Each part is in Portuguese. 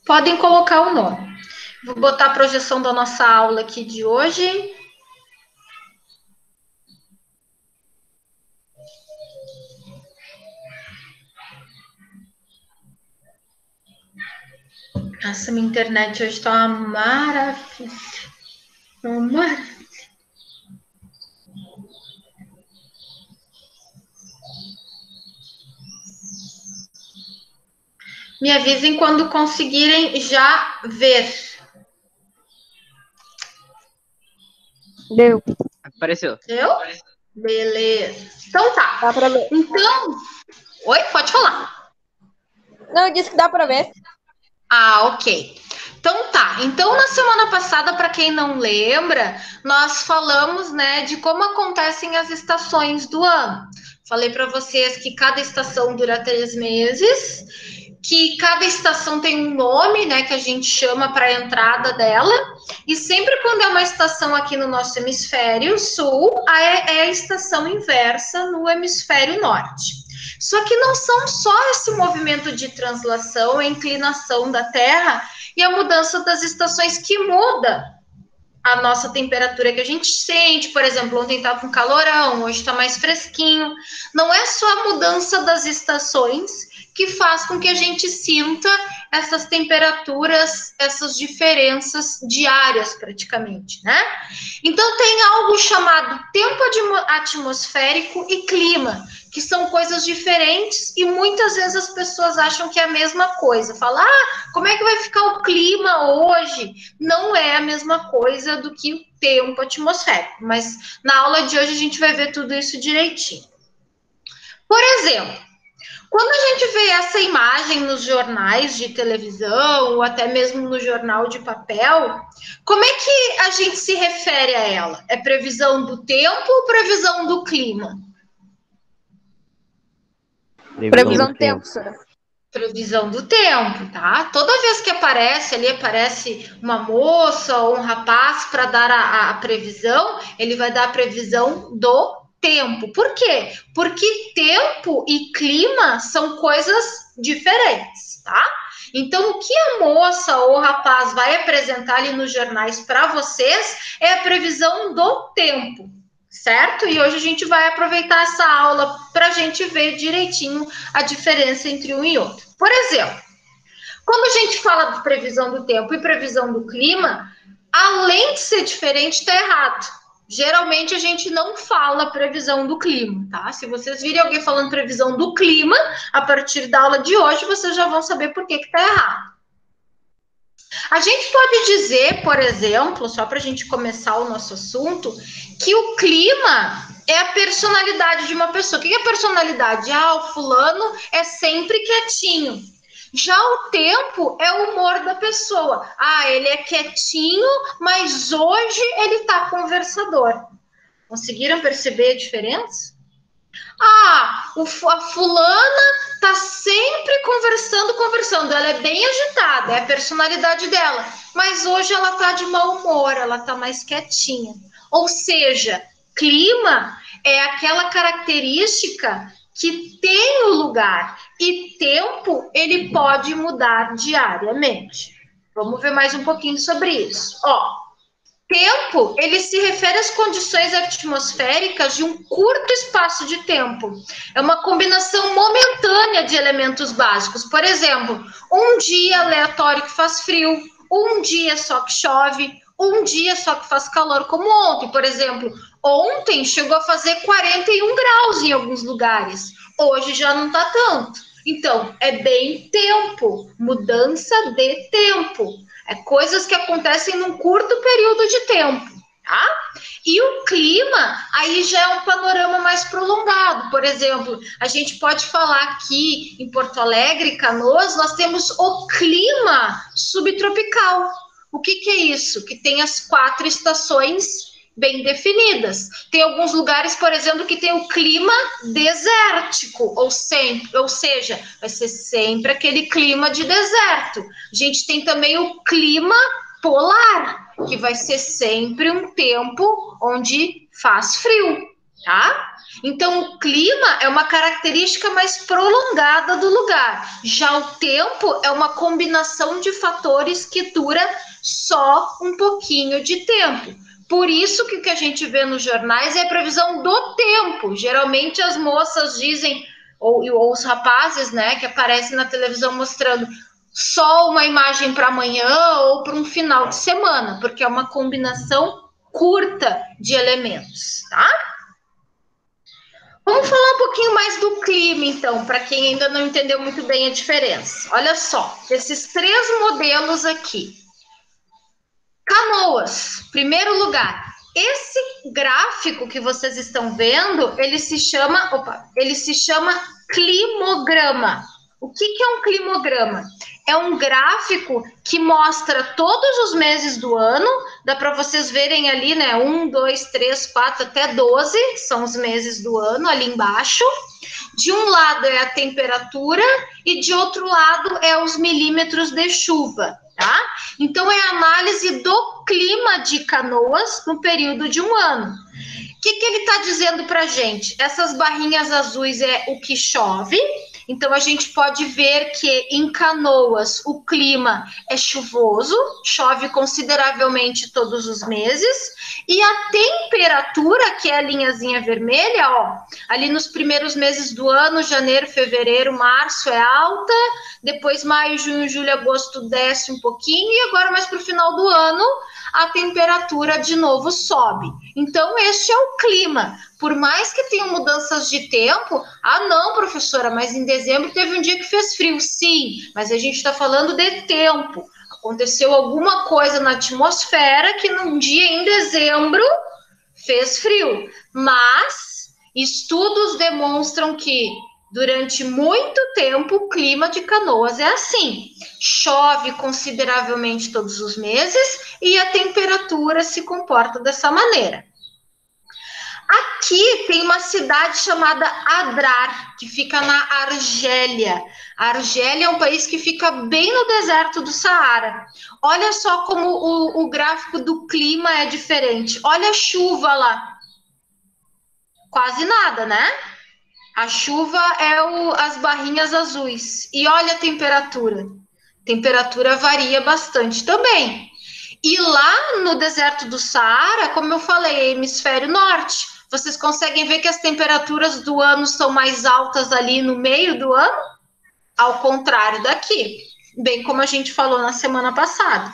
Podem colocar o nome. Vou botar a projeção da nossa aula aqui de hoje. Essa minha internet hoje está uma maravilha. Uma maravilha. Me avisem quando conseguirem já ver. Deu. Apareceu. Deu? Beleza. Então tá. Dá pra ver. Então. Oi, pode falar. Não, eu disse que dá pra ver. Ah, ok. Então tá. Então na semana passada, para quem não lembra, nós falamos, né, de como acontecem as estações do ano. Falei para vocês que cada estação dura 3 meses, que cada estação tem um nome, né, que a gente chama para a entrada dela, e sempre quando é uma estação aqui no nosso hemisfério sul, é a estação inversa no hemisfério norte. Só que não são só esse movimento de translação, a inclinação da Terra e a mudança das estações que muda a nossa temperatura que a gente sente. Por exemplo, ontem estava com calorão, hoje está mais fresquinho. Não é só a mudança das estações que faz com que a gente sinta essas temperaturas, essas diferenças diárias praticamente, né? Então tem algo chamado tempo atmosférico e clima, que são coisas diferentes e muitas vezes as pessoas acham que é a mesma coisa. Fala, como é que vai ficar o clima hoje? Não é a mesma coisa do que o tempo atmosférico, mas na aula de hoje a gente vai ver tudo isso direitinho. Por exemplo, quando a gente vê essa imagem nos jornais de televisão ou até mesmo no jornal de papel, como é que a gente se refere a ela? É previsão do tempo ou previsão do clima? Previsão do tempo, senhora. Previsão do tempo, tá? Toda vez que aparece ali, aparece uma moça ou um rapaz para dar a previsão, ele vai dar a previsão do tempo. Por quê? Porque tempo e clima são coisas diferentes, tá? Então, o que a moça ou o rapaz vai apresentar ali nos jornais para vocês é a previsão do tempo, certo? E hoje a gente vai aproveitar essa aula para a gente ver direitinho a diferença entre um e outro. Por exemplo, quando a gente fala de previsão do tempo e previsão do clima, além de ser diferente, está errado. Geralmente a gente não fala previsão do clima, tá? Se vocês virem alguém falando previsão do clima, a partir da aula de hoje, vocês já vão saber por que está errado. A gente pode dizer, por exemplo, só para a gente começar o nosso assunto, que o clima é a personalidade de uma pessoa. O que é a personalidade? O fulano é sempre quietinho. Já o tempo é o humor da pessoa. Ele é quietinho, mas hoje ele está conversador. Conseguiram perceber a diferença? A fulana tá sempre conversando. Ela é bem agitada, é a personalidade dela. Mas hoje ela tá de mau humor, ela tá mais quietinha. Ou seja, clima é aquela característica que tem o lugar e tempo ele pode mudar diariamente. Vamos ver mais um pouquinho sobre isso. Tempo, ele se refere às condições atmosféricas de um curto espaço de tempo. É uma combinação momentânea de elementos básicos. Por exemplo, um dia aleatório que faz frio, um dia só que chove, um dia só que faz calor, como ontem, por exemplo. Ontem chegou a fazer 41 graus em alguns lugares. Hoje já não está tanto. Então, é bem tempo, mudança de tempo. É coisas que acontecem num curto período de tempo, tá? E o clima, aí já é um panorama mais prolongado. Por exemplo, a gente pode falar aqui em Porto Alegre, Canoas, nós temos o clima subtropical. O que é isso? Que tem as 4 estações bem definidas. Tem alguns lugares, por exemplo, que tem o clima desértico, ou seja, vai ser sempre aquele clima de deserto. A gente tem também o clima polar, que vai ser sempre um tempo onde faz frio, tá? Então, o clima é uma característica mais prolongada do lugar. Já o tempo é uma combinação de fatores que dura só um pouquinho de tempo. Por isso que o que a gente vê nos jornais é a previsão do tempo. Geralmente as moças dizem, ou os rapazes, né, que aparecem na televisão mostrando só uma imagem para amanhã ou para um final de semana, porque é uma combinação curta de elementos, tá? Vamos falar um pouquinho mais do clima, então, para quem ainda não entendeu muito bem a diferença. Olha só, esses 3 modelos aqui. Canoas, primeiro lugar. Esse gráfico que vocês estão vendo, ele se chama climograma. O que é um climograma? É um gráfico que mostra todos os meses do ano. Dá para vocês verem ali, né? 1, 2, 3, 4, até 12 são os meses do ano ali embaixo. De um lado é a temperatura e de outro lado é os milímetros de chuva, tá? Então é a análise do clima de Canoas no período de um ano. O que ele está dizendo para a gente? Essas barrinhas azuis é o que chove. Então, a gente pode ver que em Canoas o clima é chuvoso, chove consideravelmente todos os meses, e a temperatura, que é a linhazinha vermelha, ó, ali nos primeiros meses do ano, janeiro, fevereiro, março é alta, depois maio, junho, julho, agosto desce um pouquinho, e agora mais para o final do ano, a temperatura de novo sobe. Então, este é o clima. Por mais que tenham mudanças de tempo, não, professora, mas em dezembro teve um dia que fez frio. Sim, mas a gente está falando de tempo. Aconteceu alguma coisa na atmosfera que num dia em dezembro fez frio. Mas estudos demonstram que durante muito tempo o clima de Canoas é assim. Chove consideravelmente todos os meses e a temperatura se comporta dessa maneira. Aqui tem uma cidade chamada Adrar, que fica na Argélia. A Argélia é um país que fica bem no deserto do Saara. Olha só como o gráfico do clima é diferente. Olha a chuva lá. Quase nada, né? A chuva é as barrinhas azuis. E olha a temperatura. A temperatura varia bastante também. E lá no deserto do Saara, como eu falei, hemisfério norte, vocês conseguem ver que as temperaturas do ano são mais altas ali no meio do ano? Ao contrário daqui, bem como a gente falou na semana passada.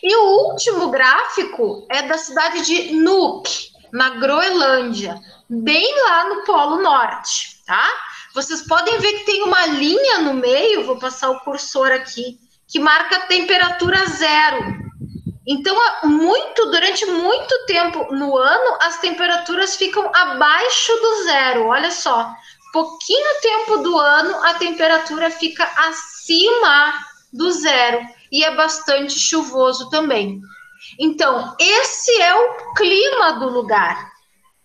E o último gráfico é da cidade de Nuuk, na Groenlândia, bem lá no Polo Norte, tá? Vocês podem ver que tem uma linha no meio, vou passar o cursor aqui, que marca a temperatura zero. Então, durante muito tempo no ano, as temperaturas ficam abaixo do zero. Olha só, pouquinho tempo do ano, a temperatura fica acima do zero. E é bastante chuvoso também. Então, esse é o clima do lugar.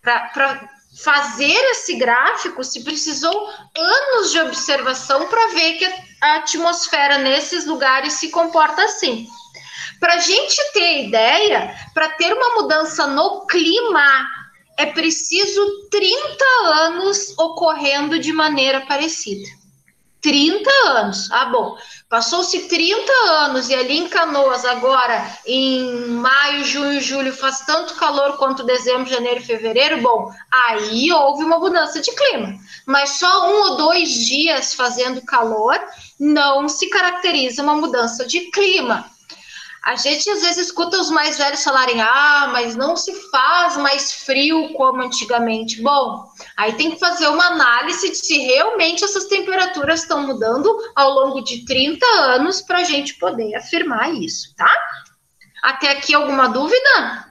Para fazer esse gráfico, se precisou anos de observação para ver que a atmosfera nesses lugares se comporta assim. Para a gente ter ideia, para ter uma mudança no clima, é preciso 30 anos ocorrendo de maneira parecida. 30 anos. Bom, passou-se 30 anos e ali em Canoas agora, em maio, junho, julho, faz tanto calor quanto dezembro, janeiro, fevereiro, bom, aí houve uma mudança de clima. Mas só 1 ou 2 dias fazendo calor não se caracteriza uma mudança de clima. A gente às vezes escuta os mais velhos falarem, mas não se faz mais frio como antigamente. Bom, aí tem que fazer uma análise de se realmente essas temperaturas estão mudando ao longo de 30 anos para a gente poder afirmar isso, tá? Até aqui alguma dúvida?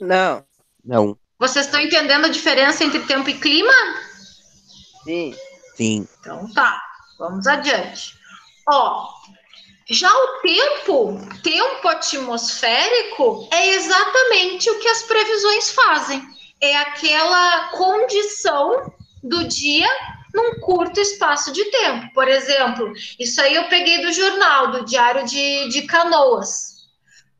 Não. Não. Vocês estão entendendo a diferença entre tempo e clima? Sim. Sim. Então tá, vamos adiante. Já o tempo atmosférico, é exatamente o que as previsões fazem. É aquela condição do dia num curto espaço de tempo. Por exemplo, isso aí eu peguei do jornal, do Diário de Canoas.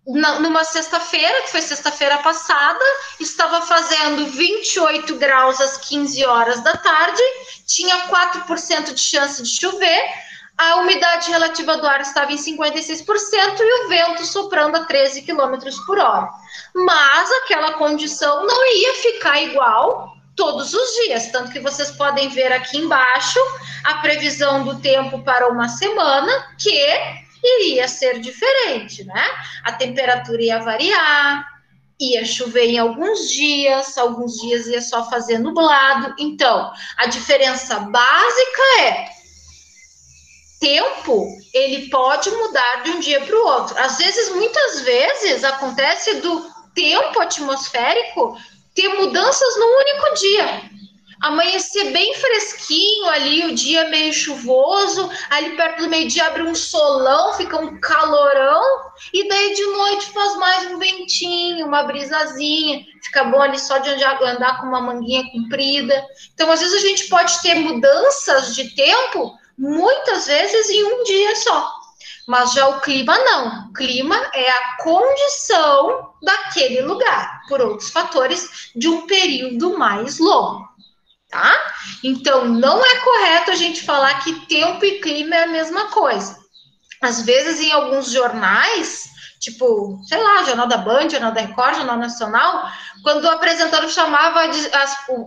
numa sexta-feira, que foi sexta-feira passada, estava fazendo 28 graus às 15 horas da tarde, tinha 4% de chance de chover, a umidade relativa do ar estava em 56% e o vento soprando a 13 quilômetros por hora. Mas aquela condição não ia ficar igual todos os dias, tanto que vocês podem ver aqui embaixo a previsão do tempo para uma semana, que iria ser diferente, né? A temperatura ia variar, ia chover em alguns dias ia só fazer nublado. Então, a diferença básica é tempo, ele pode mudar de um dia para o outro. Às vezes, muitas vezes, acontece do tempo atmosférico ter mudanças no único dia. Amanhecer bem fresquinho ali, o dia meio chuvoso, ali perto do meio-dia abre um solão, fica um calorão, e daí de noite faz mais um ventinho, uma brisazinha, fica bom ali só de andar com uma manguinha comprida. Então, às vezes a gente pode ter mudanças de tempo, muitas vezes em um dia só. Mas já o clima não. O clima é a condição daquele lugar, por outros fatores, de um período mais longo. Tá? Então, não é correto a gente falar que tempo e clima é a mesma coisa. Às vezes, em alguns jornais, tipo, sei lá, Jornal da Band, Jornal da Record, Jornal Nacional, quando o apresentador chamava,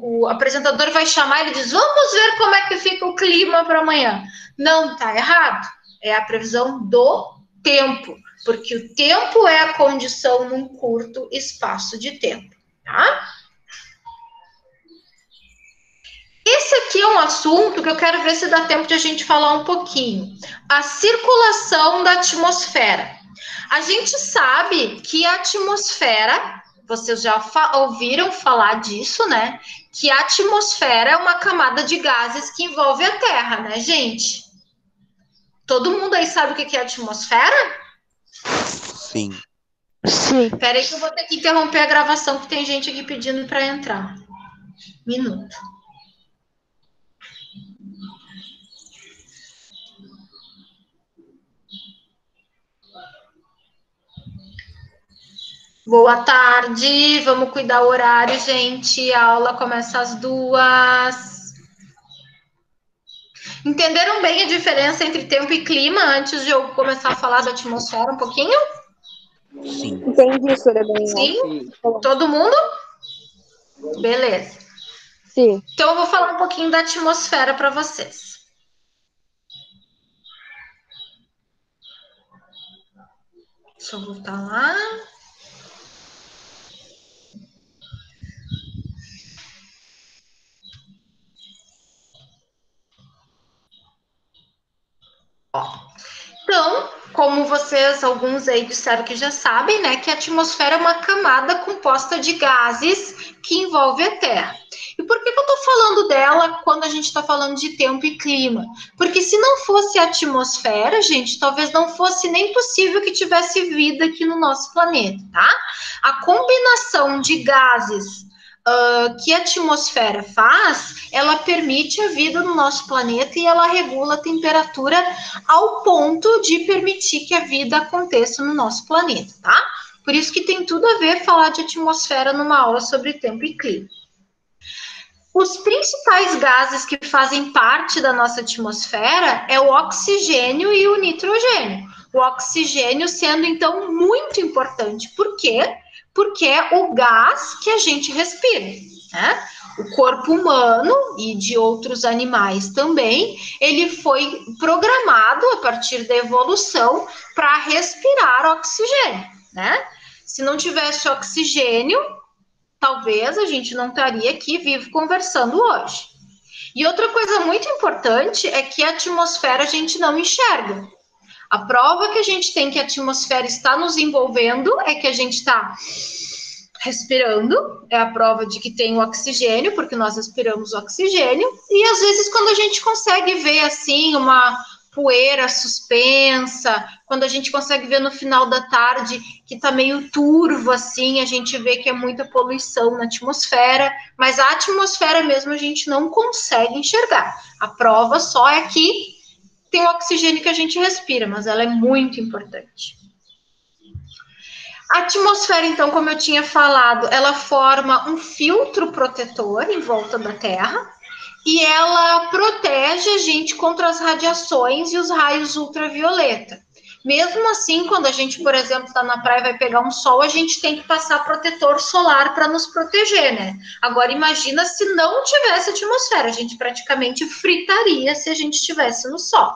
o apresentador vai chamar, ele diz, vamos ver como é que fica o clima para amanhã. Não, tá errado. É a previsão do tempo, porque o tempo é a condição num curto espaço de tempo, tá? Esse aqui é um assunto que eu quero ver se dá tempo de a gente falar um pouquinho. A circulação da atmosfera. A gente sabe que a atmosfera, vocês já ouviram falar disso, né? Que a atmosfera é uma camada de gases que envolve a Terra, né, gente? Todo mundo aí sabe o que é a atmosfera? Sim. Sim. Espera aí que eu vou ter que interromper a gravação, que tem gente aqui pedindo para entrar. Minuto. Boa tarde, vamos cuidar o horário, gente. A aula começa às 2h. Entenderam bem a diferença entre tempo e clima antes de eu começar a falar da atmosfera um pouquinho? Sim. Entendi, senhora bem. Sim? Todo mundo? Beleza. Sim. Então eu vou falar um pouquinho da atmosfera para vocês. Deixa eu voltar lá. Então, como vocês, alguns aí disseram que já sabem, né, que a atmosfera é uma camada composta de gases que envolve a Terra. E por que eu estou falando dela quando a gente está falando de tempo e clima? Porque se não fosse a atmosfera, gente, talvez não fosse nem possível que tivesse vida aqui no nosso planeta, tá? A combinação de gases que a atmosfera faz, ela permite a vida no nosso planeta e ela regula a temperatura ao ponto de permitir que a vida aconteça no nosso planeta, tá? Por isso que tem tudo a ver falar de atmosfera numa aula sobre tempo e clima. Os principais gases que fazem parte da nossa atmosfera é o oxigênio e o nitrogênio. O oxigênio sendo, então, muito importante. Por quê? Porque é o gás que a gente respira, né? O corpo humano e de outros animais também, ele foi programado a partir da evolução para respirar oxigênio, né? Se não tivesse oxigênio, talvez a gente não estaria aqui vivo conversando hoje. E outra coisa muito importante é que a atmosfera a gente não enxerga. A prova que a gente tem que a atmosfera está nos envolvendo é que a gente está respirando, é a prova de que tem o oxigênio, porque nós respiramos oxigênio, e às vezes quando a gente consegue ver assim uma poeira suspensa, quando a gente consegue ver no final da tarde que está meio turvo assim, a gente vê que é muita poluição na atmosfera, mas a atmosfera mesmo a gente não consegue enxergar. A prova só é que tem o oxigênio que a gente respira, mas ela é muito importante. A atmosfera, então, como eu tinha falado, ela forma um filtro protetor em volta da Terra e ela protege a gente contra as radiações e os raios ultravioleta. Mesmo assim, quando a gente, por exemplo, está na praia e vai pegar um sol, a gente tem que passar protetor solar para nos proteger, né? Agora, imagina se não tivesse atmosfera, a gente praticamente fritaria se a gente estivesse no sol.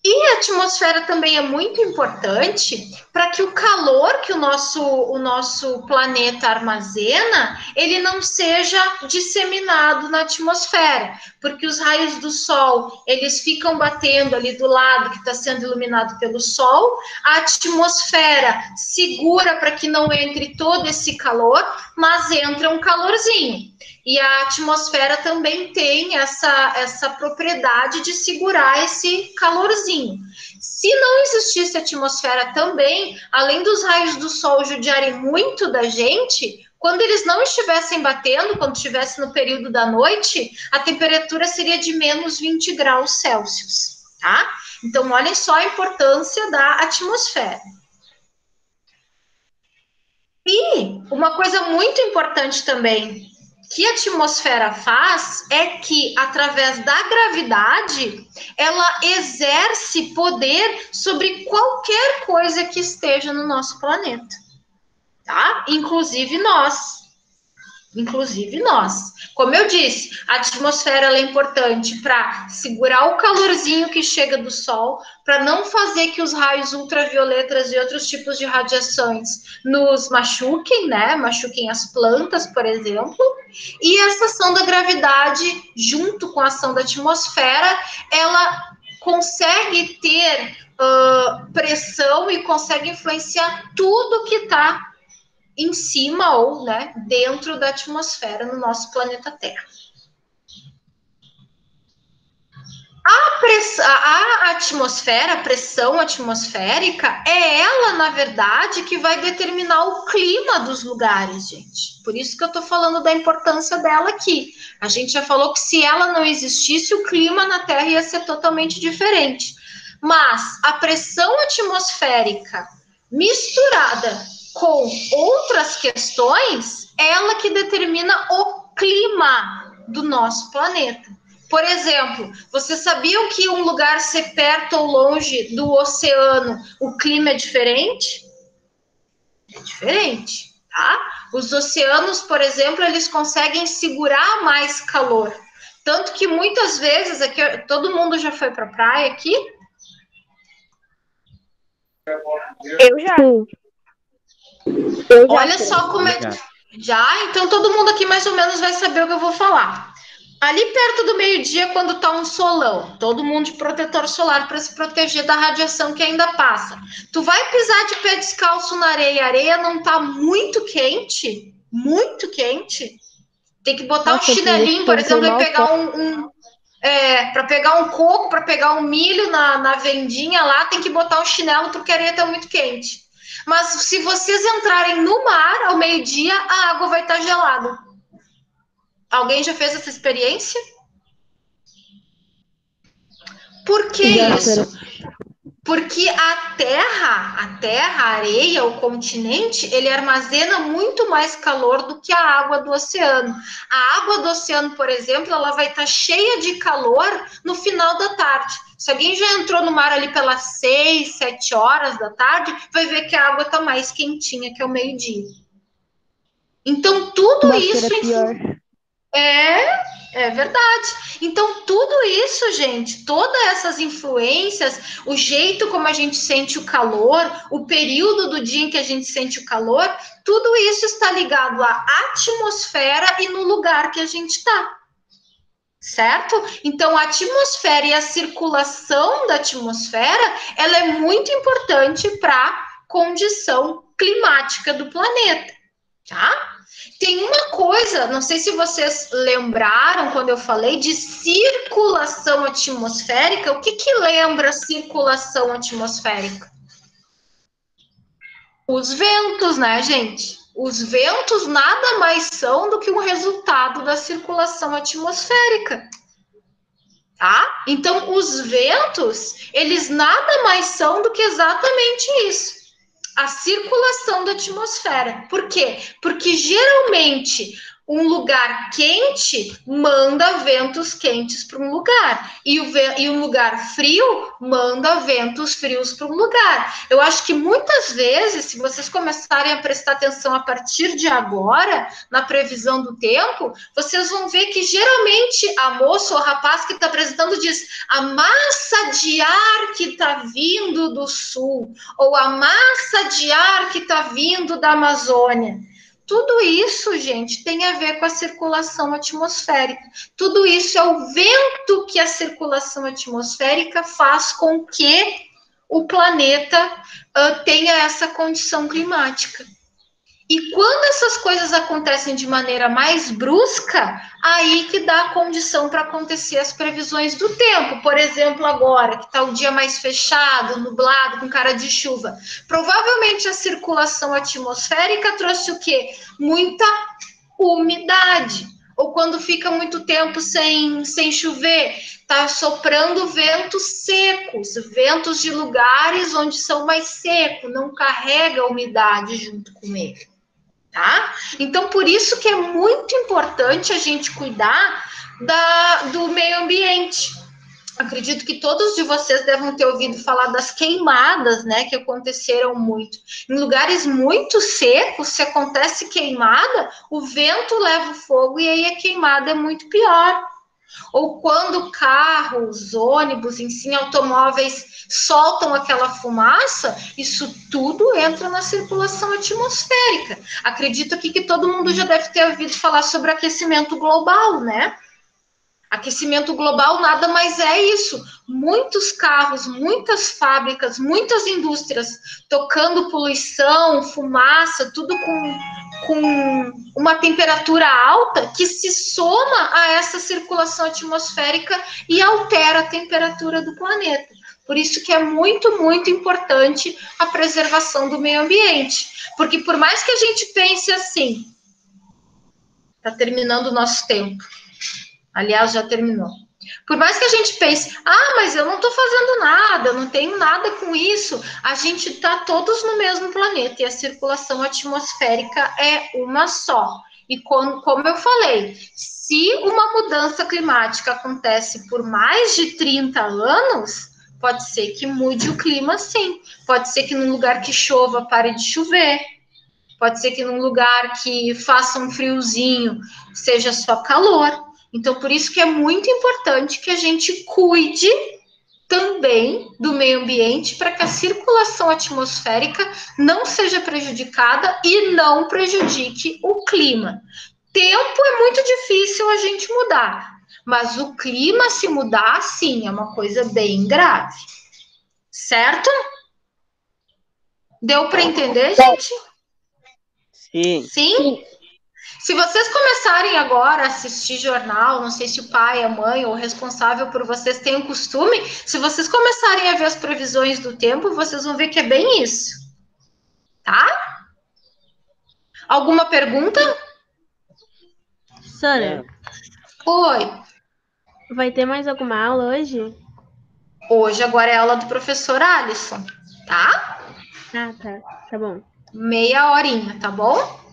E a atmosfera também é muito importante para que o calor que o nosso planeta armazena, ele não seja disseminado na atmosfera, porque os raios do sol, eles ficam batendo ali do lado que está sendo iluminado pelo sol, a atmosfera segura para que não entre todo esse calor, mas entra um calorzinho. E a atmosfera também tem essa propriedade de segurar esse calorzinho. Se não existisse atmosfera também, além dos raios do sol judiarem muito da gente, quando eles não estivessem batendo, quando estivesse no período da noite, a temperatura seria de menos 20 graus Celsius, tá? Então, olhem só a importância da atmosfera. E uma coisa muito importante também que a atmosfera faz é que, através da gravidade, ela exerce poder sobre qualquer coisa que esteja no nosso planeta, tá? Inclusive nós. Inclusive nós. Como eu disse, a atmosfera ela é importante para segurar o calorzinho que chega do sol, para não fazer que os raios ultravioletas e outros tipos de radiações nos machuquem, né? Machuquem as plantas, por exemplo. E essa ação da gravidade, junto com a ação da atmosfera, ela consegue ter pressão e consegue influenciar tudo que está em cima ou, né, dentro da atmosfera no nosso planeta Terra. A atmosfera, a pressão atmosférica, é ela, na verdade, que vai determinar o clima dos lugares, gente. Por isso que eu tô falando da importância dela aqui. A gente já falou que se ela não existisse, o clima na Terra ia ser totalmente diferente. Mas a pressão atmosférica misturada com outras questões, ela que determina o clima do nosso planeta. Por exemplo, vocês sabiam que um lugar ser perto ou longe do oceano, o clima é diferente? É diferente, tá? Os oceanos, por exemplo, eles conseguem segurar mais calor. Tanto que muitas vezes, aqui, todo mundo já foi para a praia aqui? Eu já. Olha só como é. Já? Então todo mundo aqui mais ou menos vai saber o que eu vou falar. Ali perto do meio-dia, quando tá um solão, todo mundo de protetor solar para se proteger da radiação que ainda passa. Tu vai pisar de pé descalço na areia, a areia não tá muito quente, tem que botar um chinelinho, por exemplo, e pegar para pegar um coco, para pegar um milho na vendinha lá, tem que botar um chinelo porque a areia tá muito quente. Mas se vocês entrarem no mar ao meio-dia, a água vai estar gelada. Alguém já fez essa experiência? Por que isso? Porque a terra, a areia, o continente, ele armazena muito mais calor do que a água do oceano. A água do oceano, por exemplo, ela vai estar cheia de calor no final da tarde. Se alguém já entrou no mar ali pelas 6, 7 horas da tarde, vai ver que a água está mais quentinha que ao meio-dia. Então, tudo isso... É verdade. Então, tudo isso, gente, todas essas influências, o jeito como a gente sente o calor, o período do dia em que a gente sente o calor, tudo isso está ligado à atmosfera e no lugar que a gente está. Certo? Então, a atmosfera e a circulação da atmosfera, ela é muito importante para a condição climática do planeta, tá? Tem uma coisa, não sei se vocês lembraram quando eu falei de circulação atmosférica. O que lembra circulação atmosférica? Os ventos, né, gente? Os ventos nada mais são do que um resultado da circulação atmosférica, tá? Então, os ventos, eles nada mais são do que exatamente isso. a circulação da atmosfera. Por quê? Porque geralmente um lugar quente manda ventos quentes para um lugar e um lugar frio manda ventos frios para um lugar. Eu acho que muitas vezes, se vocês começarem a prestar atenção a partir de agora, na previsão do tempo, vocês vão ver que geralmente a moça ou o rapaz que está apresentando diz a massa de ar que está vindo do sul ou a massa de ar que está vindo da Amazônia. Tudo isso, gente, tem a ver com a circulação atmosférica. Tudo isso é o vento que a circulação atmosférica faz com que o planeta tenha essa condição climática. E quando essas coisas acontecem de maneira mais brusca, aí que dá a condição para acontecer as previsões do tempo. Por exemplo, agora, que está o dia mais fechado, nublado, com cara de chuva. Provavelmente a circulação atmosférica trouxe o quê? Muita umidade. Ou quando fica muito tempo sem chover, está soprando ventos secos, ventos de lugares onde são mais secos, não carrega a umidade junto com ele. Tá? Então, por isso que é muito importante a gente cuidar do meio ambiente. Acredito que todos de vocês devem ter ouvido falar das queimadas, né, que aconteceram muito. Em lugares muito secos, se acontece queimada, o vento leva o fogo e aí a queimada é muito pior. Ou quando carros, ônibus, enfim, automóveis soltam aquela fumaça, isso tudo entra na circulação atmosférica. Acredito aqui que todo mundo já deve ter ouvido falar sobre aquecimento global, né? Aquecimento global nada mais é isso. Muitos carros, muitas fábricas, muitas indústrias tocando poluição, fumaça, tudo com uma temperatura alta que se soma a essa circulação atmosférica e altera a temperatura do planeta. Por isso que é muito, muito importante a preservação do meio ambiente. Porque por mais que a gente pense assim, está terminando o nosso tempo. Aliás, já terminou. Por mais que a gente pense, mas eu não estou fazendo nada, eu não tenho nada com isso, a gente está todos no mesmo planeta e a circulação atmosférica é uma só. E como eu falei, se uma mudança climática acontece por mais de 30 anos, pode ser que mude o clima, sim. Pode ser que num lugar que chova pare de chover. Pode ser que num lugar que faça um friozinho seja só calor. Então, por isso que é muito importante que a gente cuide também do meio ambiente para que a circulação atmosférica não seja prejudicada e não prejudique o clima. Tempo é muito difícil a gente mudar, mas o clima se mudar, sim, é uma coisa bem grave. Certo? Deu para entender, gente? Sim. Sim? Se vocês começarem agora a assistir jornal, não sei se o pai, a mãe ou o responsável por vocês tem o costume, se vocês começarem a ver as previsões do tempo, vocês vão ver que é bem isso. Tá? Alguma pergunta? Sora, Oi. vai ter mais alguma aula hoje? Hoje agora é aula do professor Alisson, tá? Ah, tá. Tá bom. Meia horinha, tá bom?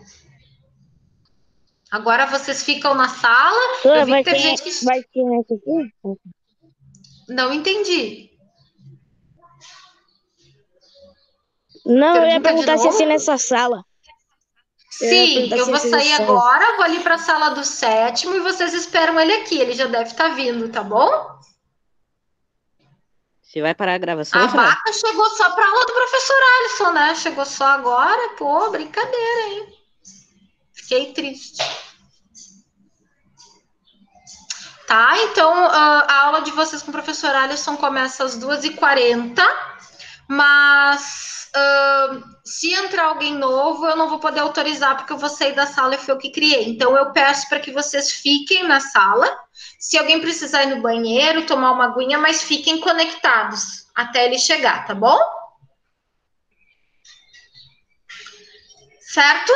Agora vocês ficam na sala. Sora, Eu vi que teve gente que... vai ter nessa aqui? Não entendi. Não, eu ia Pergunta de perguntar se ia novo? ser nessa sala. Sim, eu vou sair lição. agora, vou ali para a sala do 7º e vocês esperam ele aqui. Ele já deve estar vindo, tá bom? Você vai parar a gravação, A Sora? vaca chegou só para aula do professor Alisson, né? Chegou só agora. Pô, brincadeira, hein? Fiquei triste. Tá, então a aula de vocês com o professor Alisson começa às 2h40, mas se entrar alguém novo, eu não vou poder autorizar, porque eu vou sair da sala e foi eu que criei. Então, eu peço para que vocês fiquem na sala. Se alguém precisar ir no banheiro, tomar uma aguinha, mas fiquem conectados até ele chegar, tá bom? Certo?